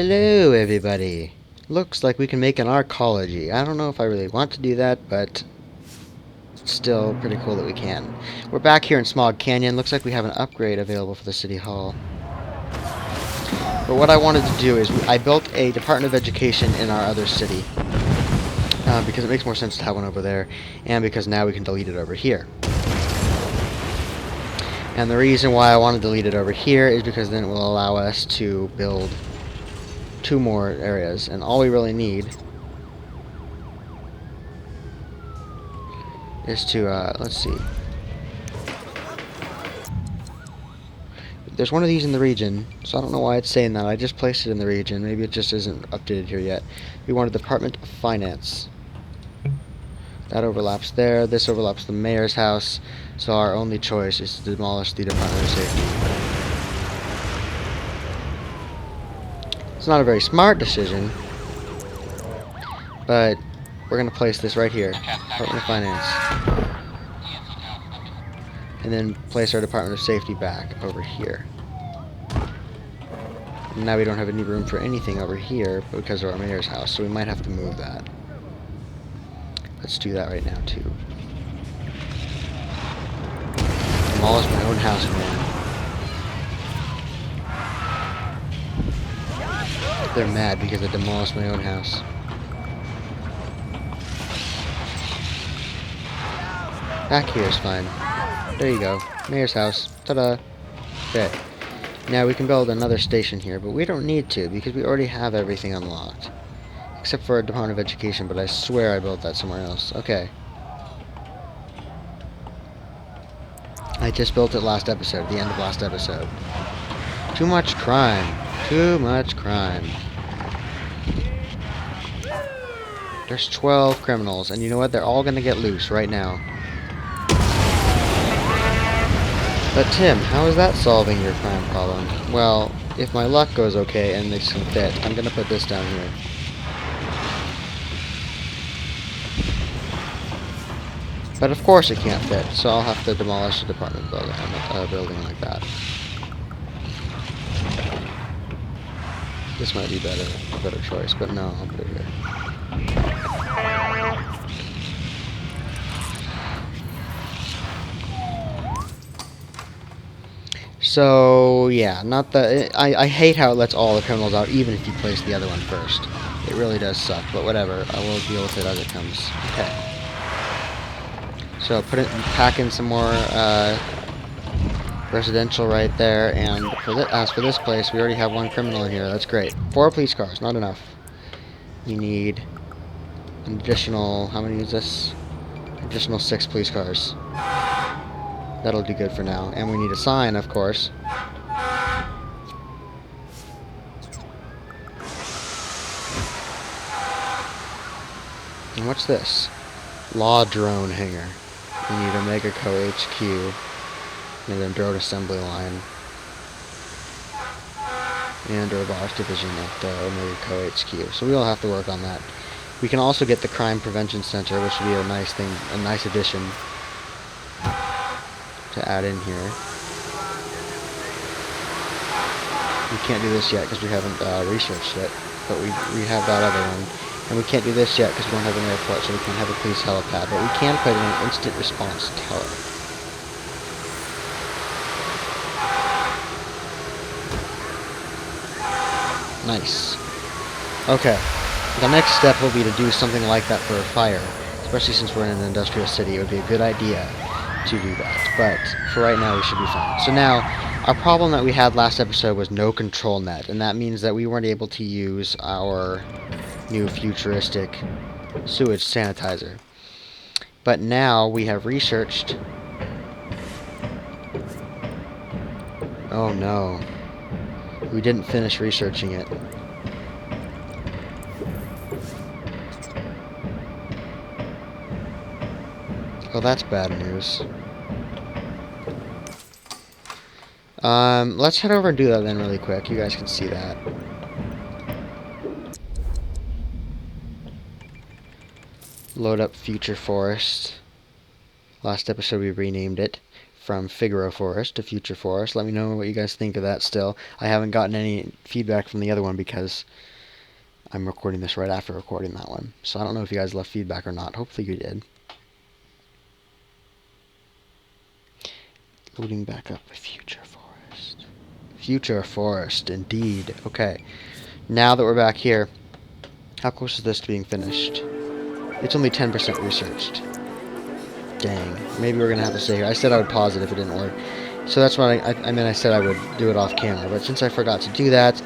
Hello, everybody. Looks like we can make an arcology. I don't know if I really want to do that, but it's still pretty cool that we can. We're back here in Smog Canyon. Looks like we have an upgrade available for the City Hall. But what I wanted to do is I built a Department of Education in our other city. Because it makes more sense to have one over there, and because now we can delete it over here. And the reason why I want to delete it over here is because then it will allow us to build 2 more areas, and all we really need is to, let's see. There's one of these in the region, so I don't know why it's saying that. I just placed it in the region. Maybe it just isn't updated here yet. We want a Department of Finance. That overlaps there. This overlaps the mayor's house. So our only choice is to demolish the Department of Safety. It's not a very smart decision, but we're going to place this right here. Department of Finance. And then place our Department of Safety back over here. And now we don't have any room for anything over here because of our mayor's house, so we might have to move that. Let's do that right now, too. Demolish my own house, man. They're mad because I demolished my own house. Back here is fine. There you go. Mayor's house. Ta-da. Okay. Now we can build another station here, but we don't need to because we already have everything unlocked. Except for a Department of Education, but I swear I built that somewhere else. Okay. I just built it last episode, the end of last episode. Too much crime. Too much crime. There's 12 criminals, and you know what? They're all gonna get loose right now. But Tim, how is that solving your crime problem? Well, if my luck goes okay and this can fit, I'm gonna put this down here. But of course it can't fit, so I'll have to demolish the department building like that. This might be a better choice, but no, I'll put it here. So yeah, I hate how it lets all the criminals out, even if you place the other one first. It really does suck, but whatever. I will deal with it as it comes. Okay. So pack in some more residential right there, and as for this place, we already have 1 criminal in here. That's great. 4 police cars, not enough. We need an additional. How many is this? Additional 6 police cars. That'll do good for now. And we need a sign, of course. And what's this? Law drone hangar. We need Omega Co. HQ. And then drone assembly line. And a robotics division at Omega Co. HQ. So we'll have to work on that. We can also get the Crime Prevention Center, which would be a nice thing, a nice addition to add in here. We can't do this yet because we haven't researched it, but we have that other one. And we can't do this yet because we don't have an airport, so we can't have a police helipad, but we can put in an instant response tower. Nice. Okay. The next step will be to do something like that for a fire. Especially since we're in an industrial city, it would be a good idea to do that. But for right now, we should be fine. So now, our problem that we had last episode was no ControlNet, and that means that we weren't able to use our new futuristic sewage sanitizer. But now we have researched. Oh no. We didn't finish researching it. Well, that's bad news. Let's head over and do that then really quick. You guys can see that. Load up Future Forest. Last episode we renamed it. from Figaro Forest to Future Forest. Let me know what you guys think of that still. I haven't gotten any feedback from the other one because I'm recording this right after recording that one. So I don't know if you guys left feedback or not. Hopefully you did. Loading back up with Future Forest. Future Forest, indeed. Okay. Now that we're back here, how close is this to being finished? It's only 10% researched. Dang. Maybe we're going to have to stay here. I said I would pause it if it didn't work. So that's what I said I would do it off camera. But since I forgot to do that,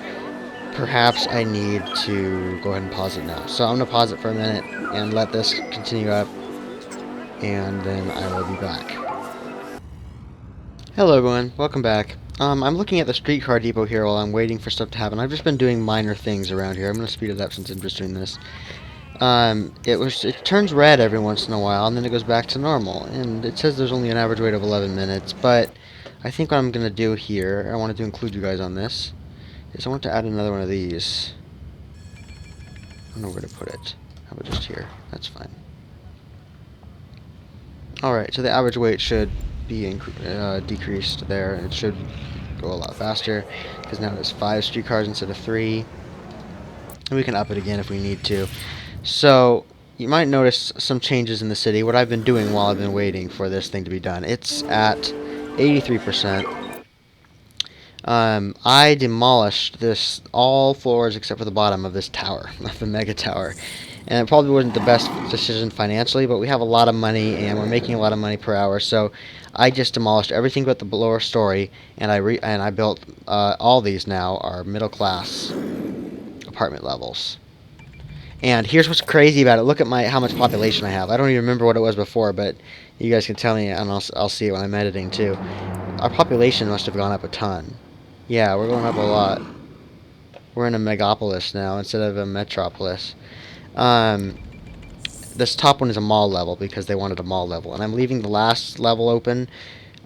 perhaps I need to go ahead and pause it now. So I'm going to pause it for a minute and let this continue up. And then I will be back. Hello everyone. Welcome back. I'm looking at the streetcar depot here while I'm waiting for stuff to happen. I've just been doing minor things around here. I'm going to speed it up since I'm just doing this. It turns red every once in a while, and then it goes back to normal. And it says there's only an average wait of 11 minutes, but I think what I'm going to do here, I wanted to include you guys on this, is I want to add another one of these. I don't know where to put it. How about just here? That's fine. Alright, so the average wait should be decreased there. It should go a lot faster, because now there's 5 streetcars instead of 3. And we can up it again if we need to. So, you might notice some changes in the city. What I've been doing while I've been waiting for this thing to be done. It's at 83%. I demolished all floors except for the bottom of this tower, of the mega tower. And it probably wasn't the best decision financially, but we have a lot of money, and we're making a lot of money per hour. So, I just demolished everything but the lower story, and I built all these now are middle class apartment levels. And here's what's crazy about it. Look at how much population I have. I don't even remember what it was before, but you guys can tell me, and I'll see it when I'm editing too. Our population must have gone up a ton. Yeah, we're going up a lot. We're in a megapolis now instead of a metropolis. This top one is a mall level because they wanted a mall level, and I'm leaving the last level open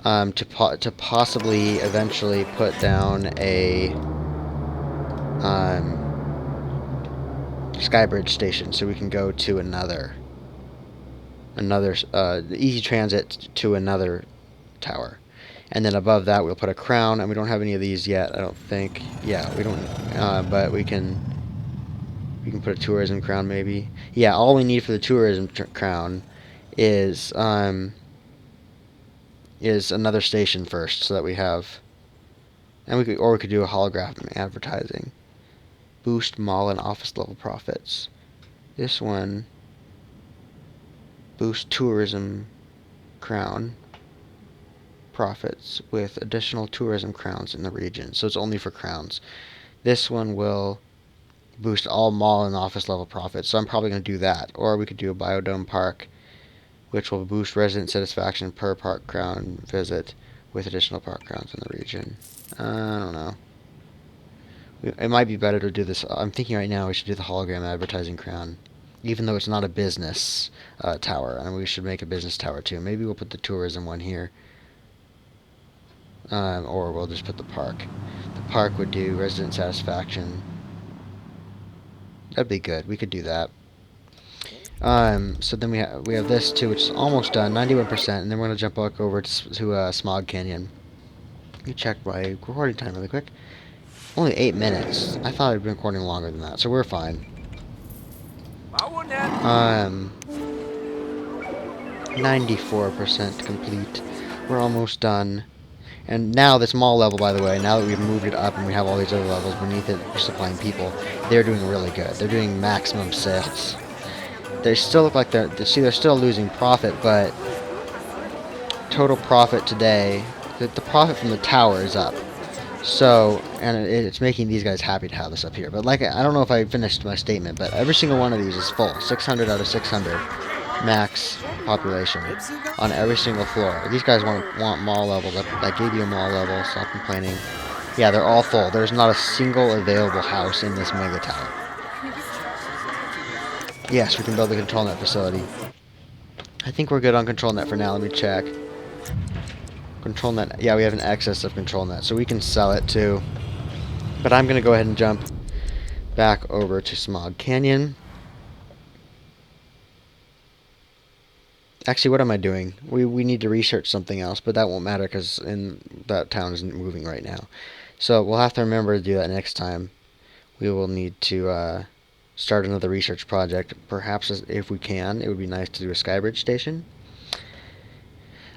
to possibly eventually put down a Skybridge station, so we can go to another easy transit to another tower, and then above that we'll put a crown. And we don't have any of these yet, I don't think. Yeah, we don't, but we can put a tourism crown maybe. Yeah, all we need for the tourism crown is another station first, so that we have, and we could do a holographic advertising. Boost mall and office level profits. This one, boost tourism crown profits with additional tourism crowns in the region. So it's only for crowns. This one will boost all mall and office level profits. So I'm probably going to do that. Or we could do a biodome park, which will boost resident satisfaction per park crown visit with additional park crowns in the region. I don't know. It might be better to do this. I'm thinking right now we should do the hologram advertising crown, even though it's not a business tower, and we should make a business tower too. Maybe we'll put the tourism one here, or we'll just put the park. The park would do resident satisfaction. That'd be good. We could do that. So then we have this too, which is almost done, 91%, and then we're gonna jump back over to Smog Canyon. Let me check my recording time really quick. Only 8 minutes. I thought I'd been recording longer than that, so we're fine. 94% complete. We're almost done. And now this mall level, by the way, now that we've moved it up and we have all these other levels beneath it for supplying people, they're doing really good. They're doing maximum sales. They still look like they're still losing profit, but total profit today, the profit from the tower is up. So, and it's making these guys happy to have us up here. But I don't know if I finished my statement, but every single one of these is full. 600 out of 600 max population on every single floor. These guys want mall level. I gave you a mall level. Stop complaining. Yeah, they're all full. There's not a single available house in this mega tower. Yes, we can build the ControlNet facility. I think we're good on ControlNet for now. Let me check. ControlNet, yeah, we have an excess of ControlNet, so we can sell it too. But I'm going to go ahead and jump back over to Smog Canyon. Actually, what am I doing? We need to research something else, but that won't matter because that town isn't moving right now. So we'll have to remember to do that next time. We will need to start another research project. Perhaps if we can, it would be nice to do a skybridge station.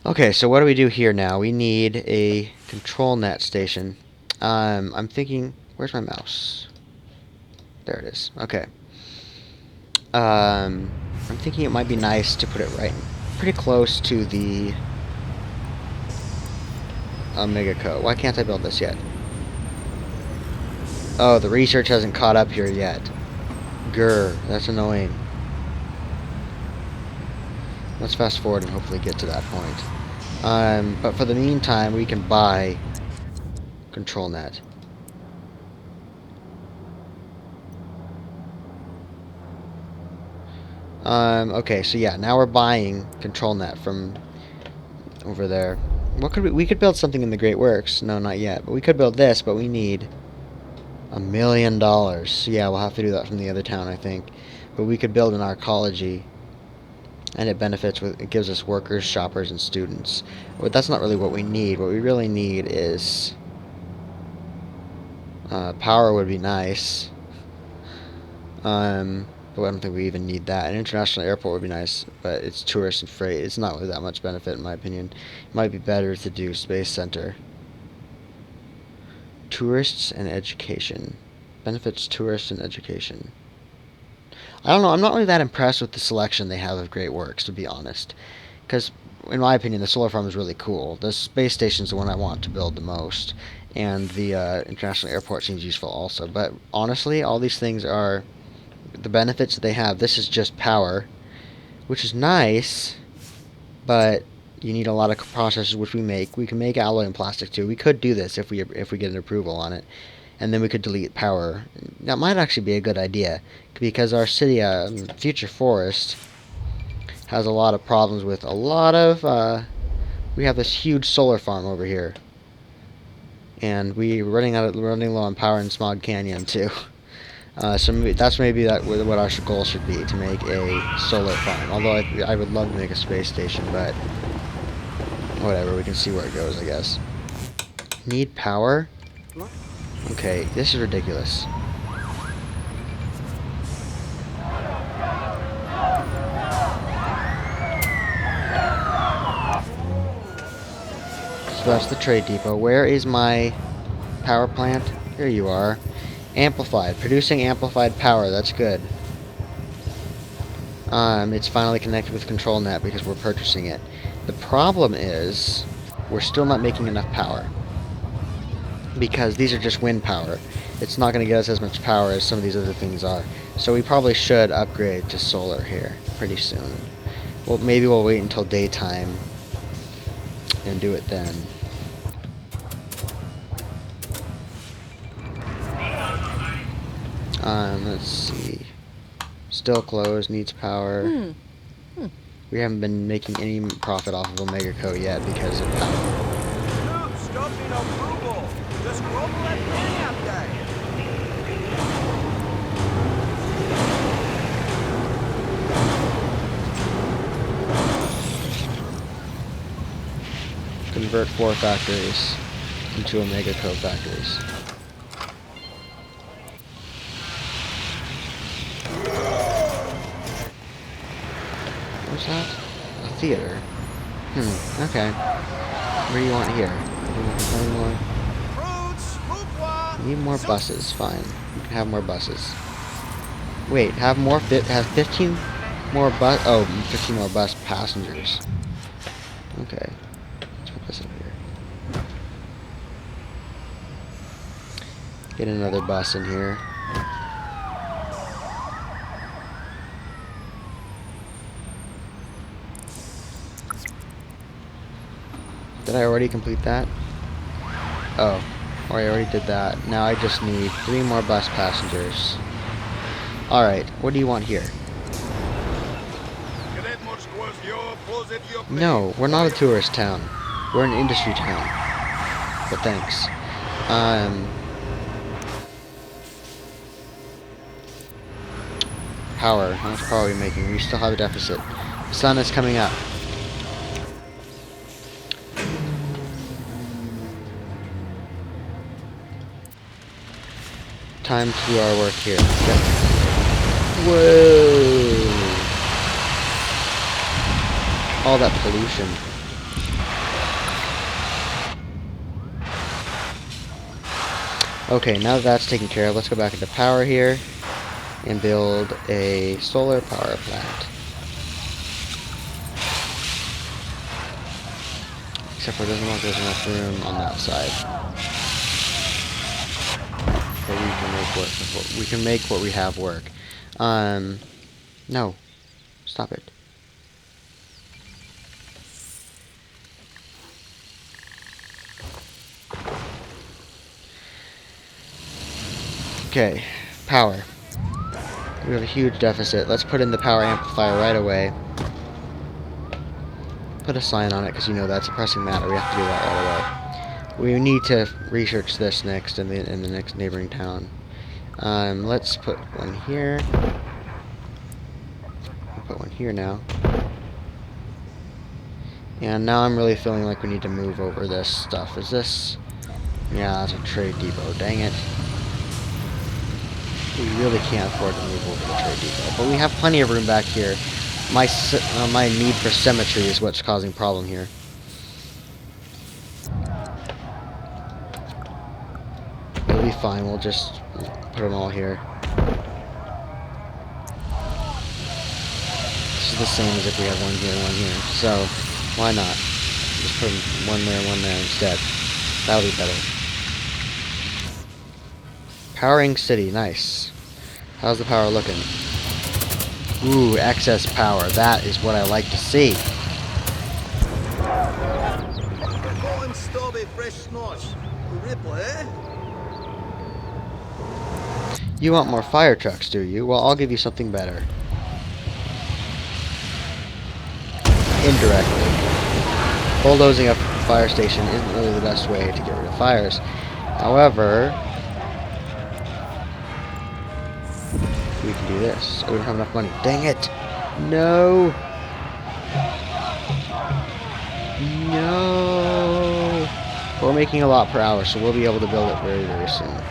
Okay, so what do we do here now? We need a ControlNet station. I'm thinking, where's my mouse? There it is. Okay. I'm thinking it might be nice to put it right pretty close to the Omega Co. Why can't I build this yet? Oh, the research hasn't caught up here yet. Grr, that's annoying. Let's fast forward and hopefully get to that point. But for the meantime, we can buy ControlNet. Okay, so yeah, now we're buying ControlNet from over there. What could we could build something in the Great Works. No, not yet. But we could build this, but we need $1 million. So yeah, we'll have to do that from the other town, I think. But we could build an arcology, and it gives us workers, shoppers, and students. But that's not really what we need. What we really need is power would be nice. But I don't think we even need that. An international airport would be nice, but it's tourist and freight. It's not really that much benefit, in my opinion. It might be better to do space center. Tourists and education. Benefits tourists and education. I don't know. I'm not really that impressed with the selection they have of Great Works, to be honest. Because, in my opinion, the solar farm is really cool. The space station is the one I want to build the most. And the international airport seems useful also. But, honestly, all these things are the benefits that they have. This is just power, which is nice, but you need a lot of processors, which we make. We can make alloy and plastic too. We could do this if we get an approval on it, and then we could delete power. That might actually be a good idea, because our city, future forest, has a lot of problems with a lot of. We have this huge solar farm over here, and we're running low on power in Smog Canyon too. So that's maybe what our goal should be, to make a solar farm. Although I would love to make a space station, but whatever, we can see where it goes, I guess. Need power? Okay, this is ridiculous. So that's the trade depot. Where is my power plant? Here you are. Amplified. Producing amplified power. That's good. It's finally connected with ControlNet because we're purchasing it. The problem is we're still not making enough power, because these are just wind power. It's not going to get us as much power as some of these other things are. So we probably should upgrade to solar here pretty soon. Well, maybe we'll wait until daytime and do it then. Let's see. Still closed, needs power. We haven't been making any profit off of Omega Co yet because of power. Stopping approval. Just roll that thing out there. Convert 4 factories into Omega Co factories. What's that? A theater. Okay. What do you want here? Need more buses. Fine. You can have more buses. Wait, have 15 more 15 more bus passengers. Okay. Let's put this up here. Get another bus in here. Did I already complete that? Oh, I already did that. Now I just need 3 more bus passengers. Alright, what do you want here? No, we're not a tourist town. We're an industry town. But thanks. Power. How much power are we making? We still have a deficit. The sun is coming up. time to do our work here. Okay. Whoa! All that pollution. Okay, now that that's taken care of, let's go back into power here and build a solar power plant. Except for it doesn't look like there's enough room on that side. But we can make we can make what we have work. No. Stop it. Okay, power. We have a huge deficit. Let's put in the power amplifier right away. Put a sign on it because you know that's a pressing matter. We have to do that right away. We need to research this next in the next neighboring town. Let's put one here. I'll put one here now. And now I'm really feeling like we need to move over this stuff. Is this? Yeah, that's a trade depot. Dang it. We really can't afford to move over the trade depot. But we have plenty of room back here. My need for symmetry is what's causing problem here. It'll be fine. We'll just put them all here. This is the same as if we had one here and one here. So, why not? Just put one there instead. That'll be better. Powering city. Nice. How's the power looking? Ooh, excess power. That is what I like to see. You want more fire trucks, do you? Well, I'll give you something better. Indirectly. Bulldozing a fire station isn't really the best way to get rid of fires. However, we can do this. Oh, we don't have enough money. Dang it! No! No! We're making a lot per hour, so we'll be able to build it very, very soon.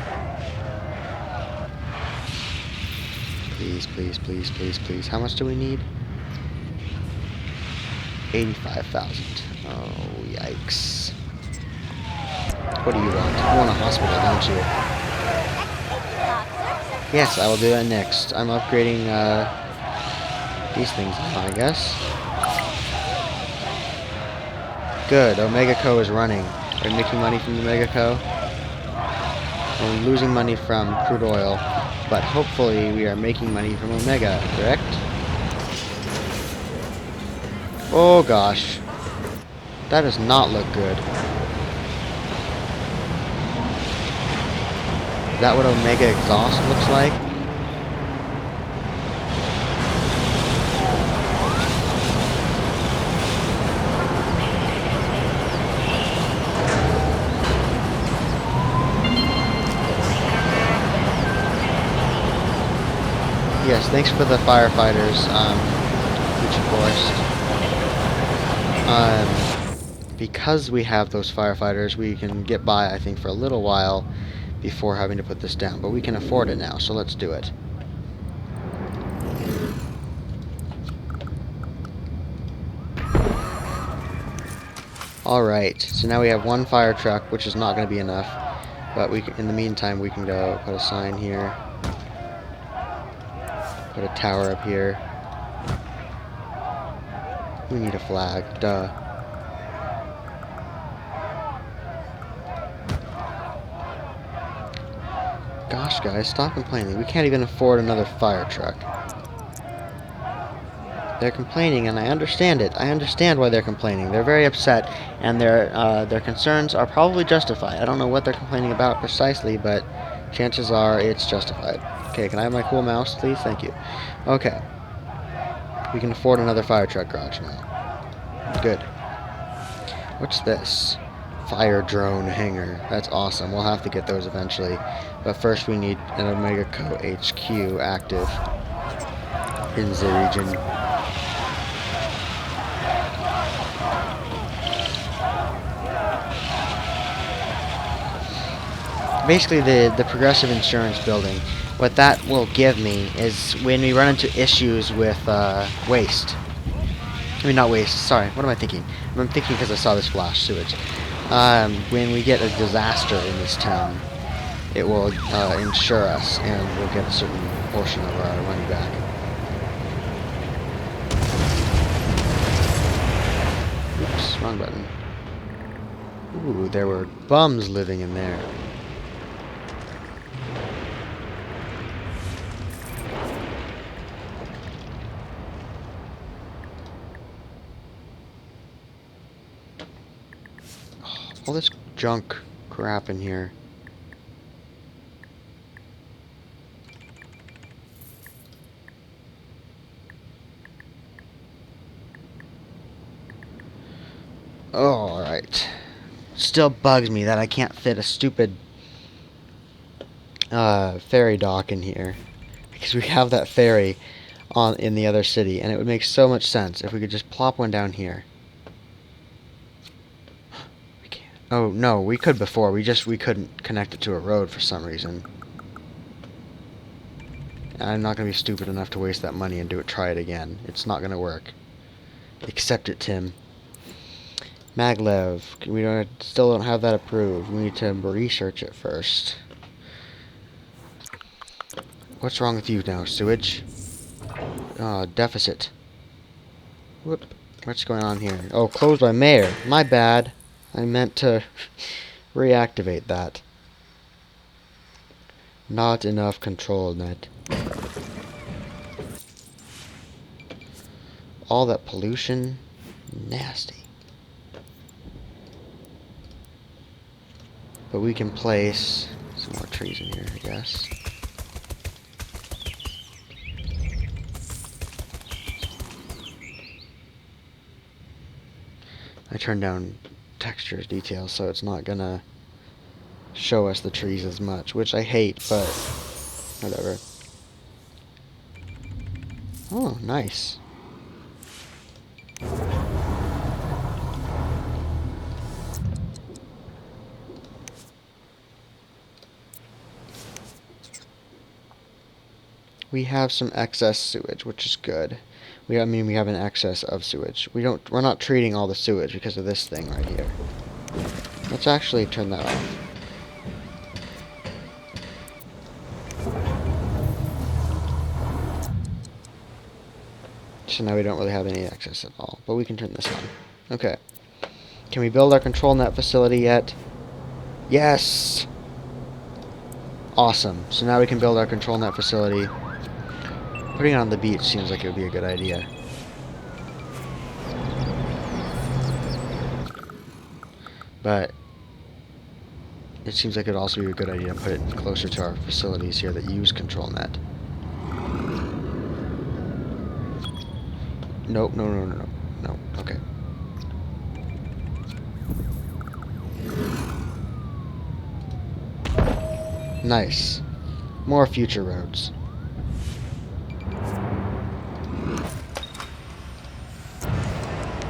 Please, please, please, please, please. How much do we need? 85,000. Oh, yikes. What do you want? You want a hospital, don't you? Yes, I will do that next. I'm upgrading these things now, I guess. Good. Omega Co is running. Are we making money from Omega Co? We're losing money from crude oil, but hopefully we are making money from Omega, correct? Oh gosh. That does not look good. Is that what Omega exhaust looks like? Yes, thanks for the firefighters, Future Forest. Because we have those firefighters, we can get by, I think, for a little while before having to put this down. But we can afford it now, so let's do it. Alright, so now we have one fire truck, which is not going to be enough. But we can, in the meantime, we can go put a sign here. Put a tower up here. We need a flag, duh. Gosh, guys, stop complaining. We can't even afford another fire truck. They're complaining, and I understand it. I understand why they're complaining. They're very upset, and their concerns are probably justified. I don't know what they're complaining about precisely, but chances are it's justified. Okay, can I have my cool mouse, please? Thank you. Okay. We can afford another fire truck garage now. Good. What's this? Fire drone hangar. That's awesome. We'll have to get those eventually. But first we need an Omega Co HQ active in the region. basically the progressive insurance building. What that will give me is when we run into issues with waste. I mean, not waste. Sorry, what am I thinking? I'm thinking because I saw this flash sewage. When we get a disaster in this town, it will insure us, and we'll get a certain portion of our money back. Oops, wrong button. Ooh, there were bums living in there. Oh, all this junk crap in here. Oh, alright. Still bugs me that I can't fit a stupid ferry dock in here. Because we have that ferry in the other city, and it would make so much sense if we could just plop one down here. We can't. Oh, no, we could before. We couldn't connect it to a road for some reason. I'm not going to be stupid enough to waste that money and try it again. It's not going to work. Accept it, Tim. Maglev, still don't have that approved. We need to research it first. What's wrong with you now, sewage? Deficit. Whoop. What's going on here? Oh, closed by mayor. My bad. I meant to reactivate that. Not enough ControlNet. All that pollution. Nasty. But we can place some more trees in here, I guess. I turned down textures details, so it's not gonna show us the trees as much, which I hate, but whatever. Oh, nice. We have some excess sewage, which is good. We have an excess of sewage. We're not treating all the sewage because of this thing right here. Let's actually turn that off. So now we don't really have any excess at all, but we can turn this on. Okay. Can we build our ControlNet facility yet? Yes! Awesome. So now we can build our ControlNet facility. Putting it on the beach seems like it would be a good idea. But it seems like it would also be a good idea to put it closer to our facilities here that use ControlNet. Nope, no. No, okay. Nice. More future roads.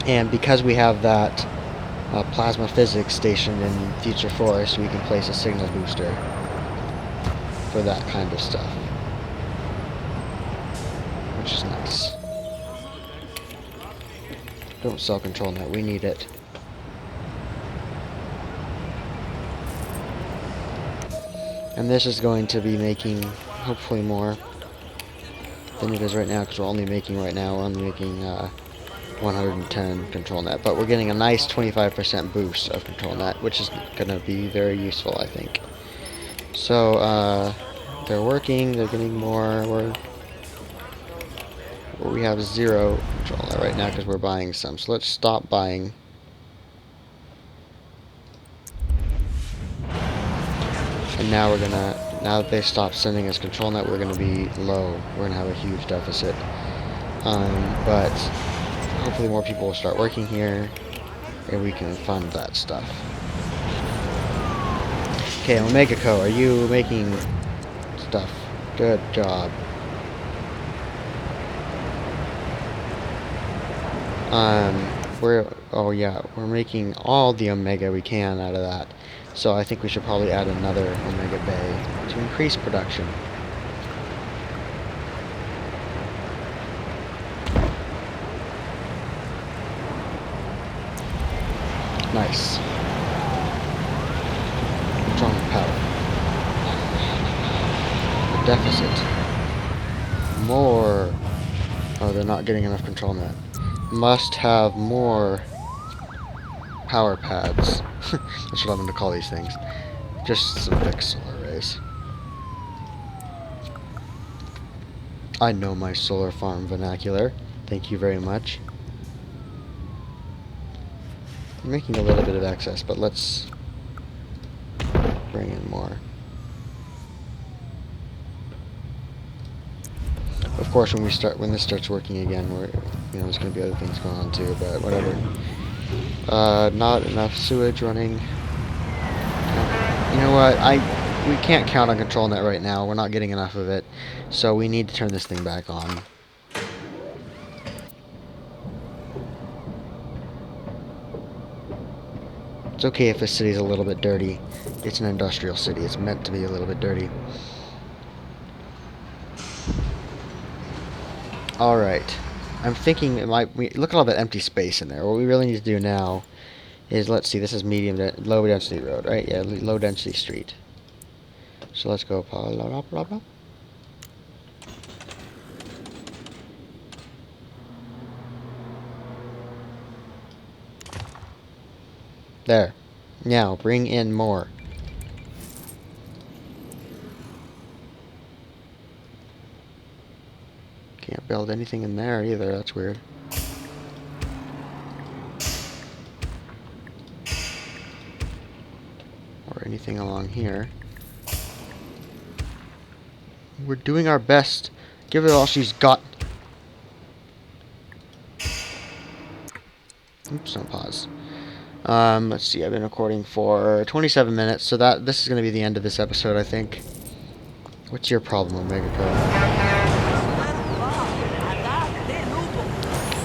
And because we have that plasma physics station in Future Forest, we can place a signal booster for that kind of stuff. Which is nice. Don't sell ControlNet, we need it. And this is going to be making, hopefully, more than it is right now, because we're only making 110 ControlNet, but we're getting a nice 25% boost of ControlNet, which is going to be very useful, I think. So, they're working, they're getting more, we have 0 ControlNet right now because we're buying some, so let's stop buying. And now now that they stop sending us ControlNet, we're gonna be low. We're gonna have a huge deficit. But hopefully more people will start working here, and we can fund that stuff. Okay, Omega Co, are you making stuff? Good job. Oh yeah, we're making all the Omega we can out of that. So I think we should probably add another Omega Bay to increase production. Nice. What's wrong with power? A deficit. More. Oh, they're not getting enough ControlNet. Must have more power pads. That's what I'm going to call these things. Just some fixed solar arrays. I know my solar farm vernacular. Thank you very much. I'm making a little bit of excess, but let's bring in more. Of course, when this starts working again, there's going to be other things going on too, but whatever. Not enough sewage running. You know what? We can't count on ControlNet right now. We're not getting enough of it, so we need to turn this thing back on. It's okay if this city's a little bit dirty. It's an industrial city. It's meant to be a little bit dirty. Alright. I'm thinking look at all that empty space in there. What we really need to do now is, let's see, this is low density road, right? Yeah, low density street. So let's go blah, blah, blah, blah. There. Now, bring in more. Can't build anything in there either, that's weird. Or anything along here. We're doing our best. Give it all she's got. Oops, don't pause. Let's see, I've been recording for 27 minutes, so this is going to be the end of this episode, I think. What's your problem, Omega Code?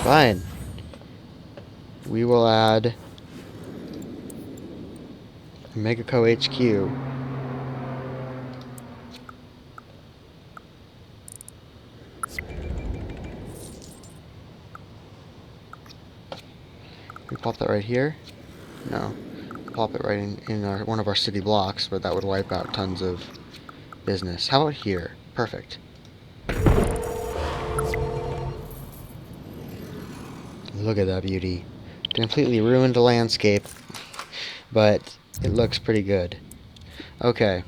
Fine. We will add Omega Co HQ. We pop that right here? No. Pop it right in one of our city blocks, but that would wipe out tons of business. How about here? Perfect. Look at that beauty. Completely ruined the landscape, but it looks pretty good. Okay.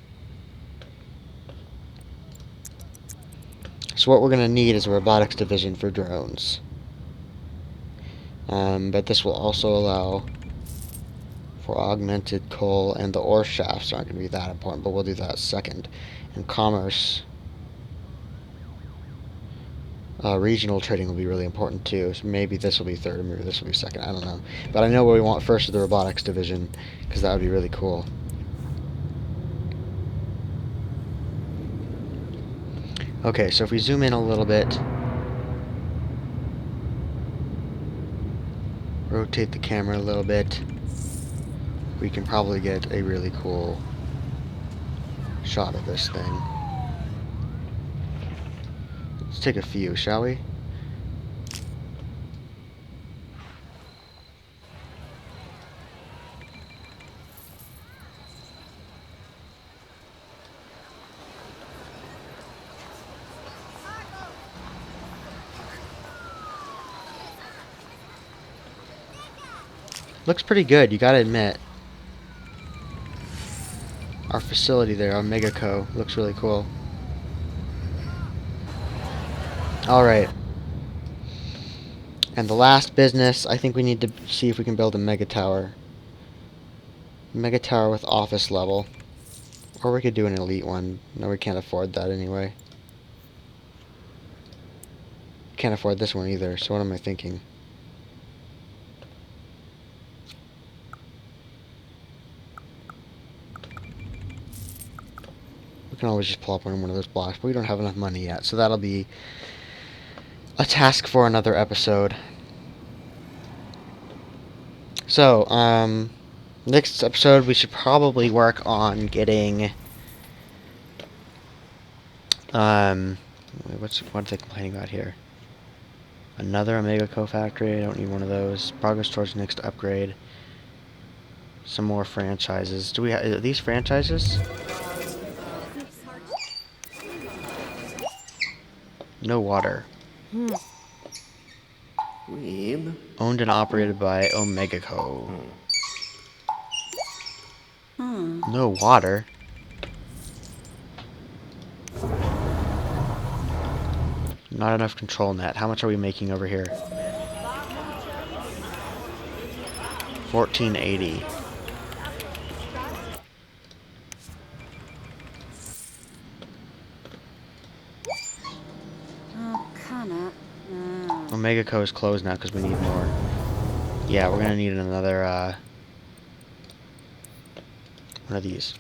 So what we're going to need is a robotics division for drones. But this will also allow for augmented coal, and the ore shafts aren't going to be that important, but we'll do that second. And commerce. Regional trading will be really important too, so maybe this will be third, or maybe this will be second, I don't know. But I know what we want first is the robotics division, because that would be really cool. Okay, so if we zoom in a little bit, rotate the camera a little bit, we can probably get a really cool shot of this thing. Let's take a few, shall we? Looks pretty good, you gotta admit. Our facility there, our Megaco, looks really cool. Alright. And the last business, I think we need to see if we can build a mega tower. Mega tower with office level. Or we could do an elite one. No, we can't afford that anyway. Can't afford this one either, so what am I thinking? We can always just plop in one of those blocks, but we don't have enough money yet, so that'll be a task for another episode. So, next episode we should probably work on getting, what are they complaining about here? Another Omega Co-Factory, I don't need one of those. Progress towards next upgrade. Some more franchises. Do we are these franchises? No water. Weeb. Owned and operated by Omega Co. No water. Not enough ControlNet. How much are we making over here? 1480. Omega Co is closed now because we need more. Yeah, we're gonna need another one of these.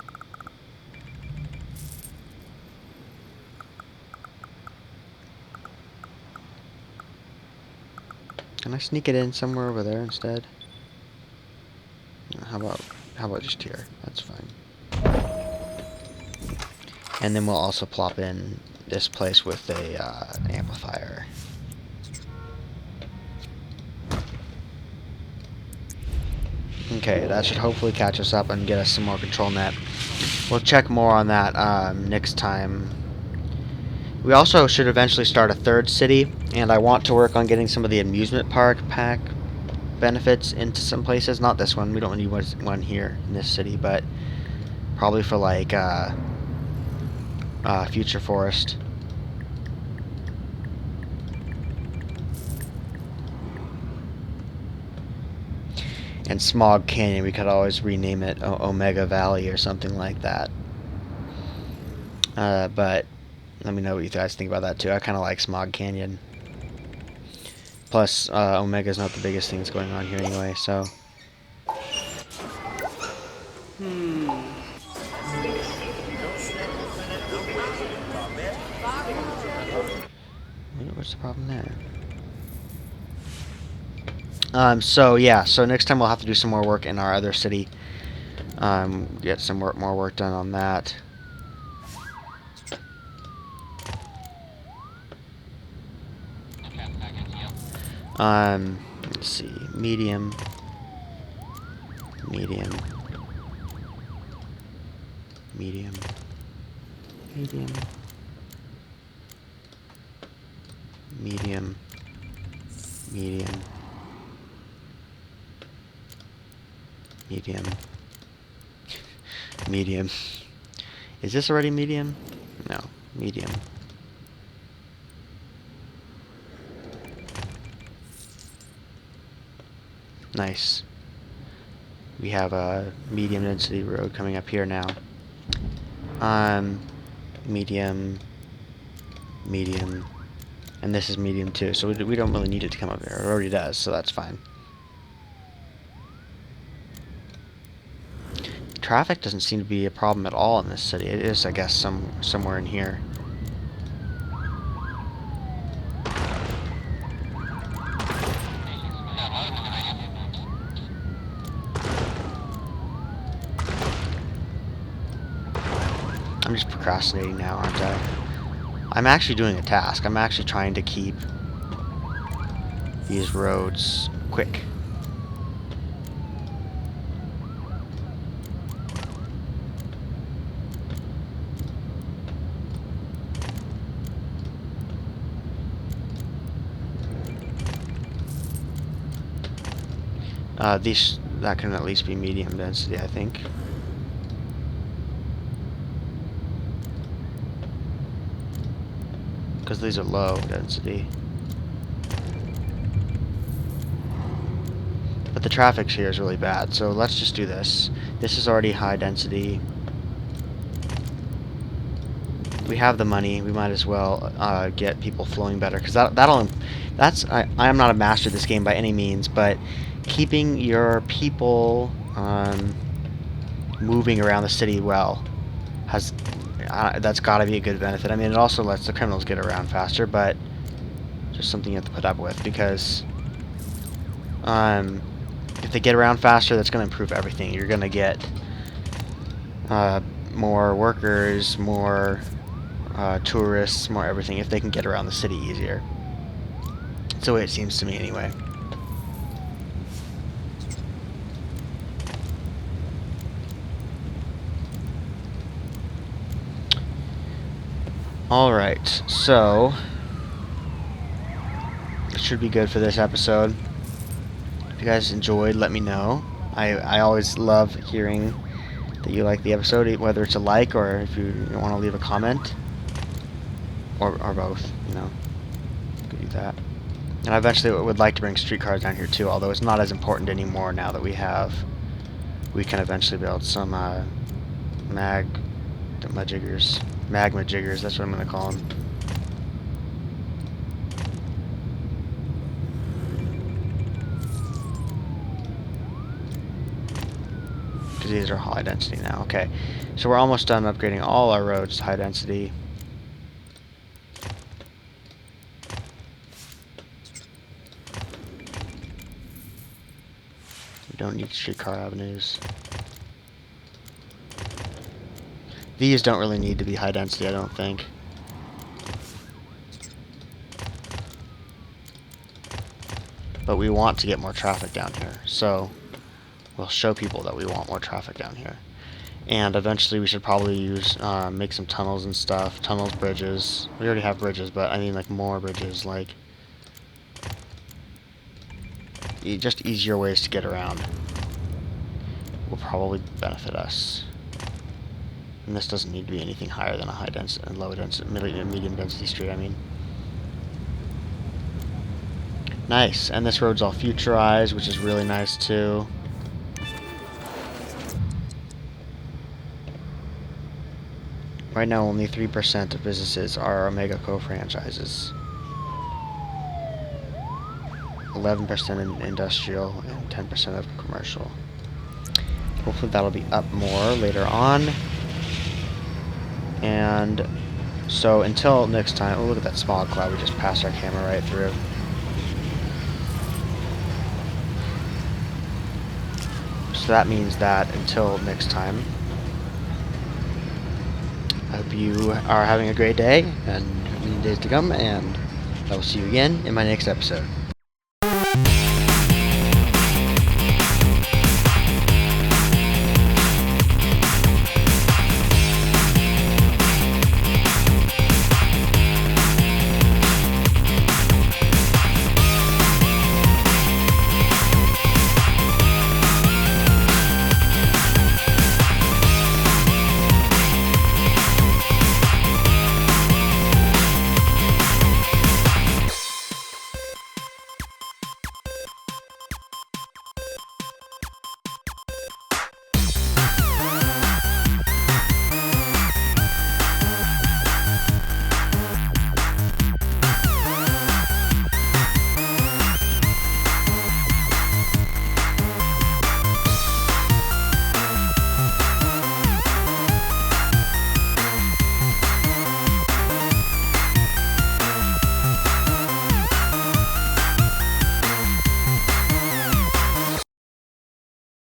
Can I sneak it in somewhere over there instead? How about just here? That's fine. And then we'll also plop in this place with a amplifier. Okay, that should hopefully catch us up and get us some more ControlNet. We'll check more on that next time. We also should eventually start a third city, and I want to work on getting some of the amusement park pack benefits into some places. Not this one. We don't need one here in this city, but probably for like Future Forest. And Smog Canyon, we could always rename it Omega Valley or something like that. But let me know what you guys think about that too. I kind of like Smog Canyon. Plus, Omega's not the biggest thing that's going on here anyway, so. What's the problem there? So yeah, so next time we'll have to do some more work in our other city. Get some more work done on that. Let's see, medium, medium, medium, medium, medium, medium, medium, medium. Is this already medium? No, medium. Nice. We have a medium density road coming up here now. Medium, medium, and this is medium too, so we don't really need it to come up here. It already does, so that's fine. Traffic doesn't seem to be a problem at all in this city. It is, I guess, somewhere in here. I'm just procrastinating now, aren't I? I'm actually doing a task. I'm actually trying to keep these roads quick. That can at least be medium density, I think. Because these are low density. But the traffic here is really bad, so let's just do this. This is already high density. We have the money, we might as well get people flowing better, because I am not a master of this game by any means, but keeping your people moving around the city well that's got to be a good benefit. I mean, it also lets the criminals get around faster, but just something you have to put up with, because if they get around faster, that's going to improve everything. You're going to get more workers, more tourists, more everything if they can get around the city easier. That's the way it seems to me anyway. Alright, so it should be good for this episode. If you guys enjoyed, let me know. I always love hearing that you like the episode, whether it's a like or if you want to leave a comment. Or both, you know. You could do that. And I eventually would like to bring streetcars down here too, although it's not as important anymore now that we can eventually build some magma jiggers, that's what I'm going to call them. Because these are high density now. Okay, so we're almost done upgrading all our roads to high density. We don't need streetcar avenues. These don't really need to be high density, I don't think. But we want to get more traffic down here, so we'll show people that we want more traffic down here. And eventually we should probably use, make some tunnels and stuff. Tunnels, bridges. We already have bridges, but I mean like more bridges, like just easier ways to get around will probably benefit us. And this doesn't need to be anything higher than a high density and low density, medium density street, I mean. Nice, and this road's all futurized, which is really nice too. Right now, only 3% of businesses are Omega Co franchises. 11% in industrial and 10% of commercial. Hopefully that'll be up more later on. And so until next time, oh, look at that smog cloud. We just passed our camera right through. So that means that until next time, I hope you are having a great day and many days to come, and I will see you again in my next episode.